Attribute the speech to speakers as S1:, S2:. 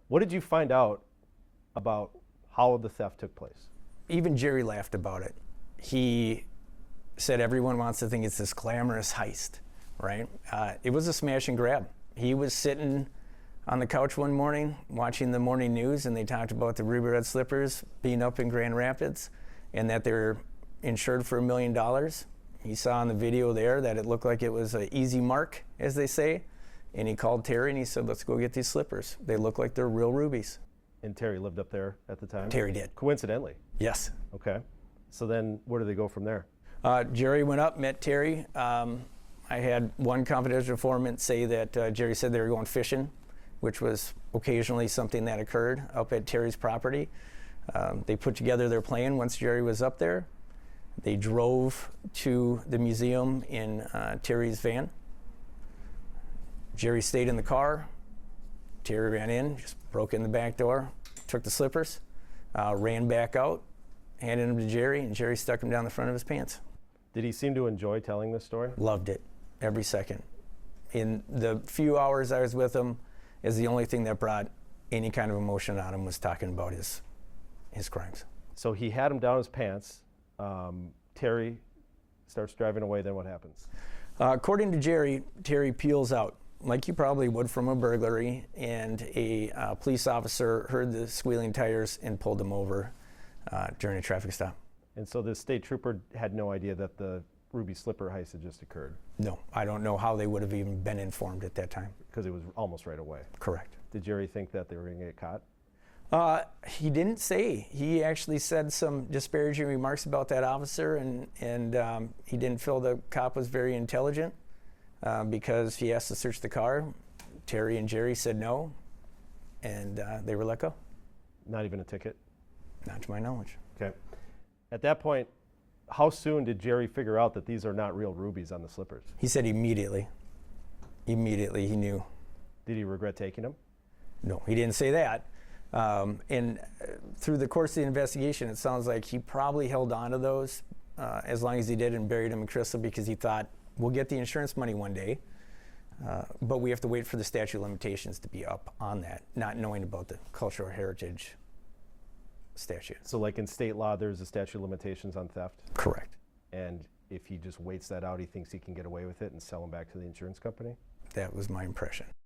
S1: What did you find out about how the theft took place?
S2: Even Jerry laughed about it. He said everyone wants to think it's this glamorous heist, right? It was a smash and grab. He was sitting on the couch one morning watching the morning news, and they talked about the Ruby Red Slippers being up in Grand Rapids and that they're insured for $1 million. He saw on the video there that it looked like it was an easy mark, as they say, and he called Terry and he said, let's go get these slippers. They look like they're real rubies.
S1: And Terry lived up there at the time?
S2: Terry did.
S1: Coincidentally?
S2: Yes.
S1: Okay. So then where do they go from there?
S2: Jerry went up, met Terry. I had one confidential informant say that Jerry said they were going fishing, which was occasionally something that occurred up at Terry's property. They put together their plan once Jerry was up there. They drove to the museum in Terry's van. Jerry stayed in the car. Terry ran in, just broke in the back door, took the slippers, ran back out, handed them to Jerry, and Jerry stuck them down the front of his pants.
S1: Did he seem to enjoy telling this story?
S2: Loved it, every second. In the few hours I was with him, is the only thing that brought any kind of emotion on him was talking about his crimes.
S1: So he had him down his pants. Terry starts driving away, then what happens?
S2: According to Jerry, Terry peels out, like you probably would from a burglary, and a police officer heard the squealing tires and pulled him over during a traffic stop.
S1: And so the state trooper had no idea that the Ruby Slipper heist had just occurred?
S2: No, I don't know how they would have even been informed at that time.
S1: Because it was almost right away?
S2: Correct.
S1: Did Jerry think that they were going to get caught?
S2: He didn't say. He actually said some disparaging remarks about that officer, and he didn't feel the cop was very intelligent because he asked to search the car. Terry and Jerry said no, and they were let go.
S1: Not even a ticket?
S2: Not to my knowledge.
S1: Okay. At that point, how soon did Jerry figure out that these are not real rubies on the slippers?
S2: He said immediately. Immediately he knew.
S1: Did he regret taking them?
S2: No, he didn't say that. And through the course of the investigation, it sounds like he probably held on to those as long as he did and buried them in crystal because he thought, we'll get the insurance money one day, but we have to wait for the statute of limitations to be up on that, not knowing about the cultural heritage statute.
S1: So like in state law, there's a statute of limitations on theft?
S2: Correct.
S1: And if he just waits that out, he thinks he can get away with it and sell them back to the insurance company?
S2: That was my impression.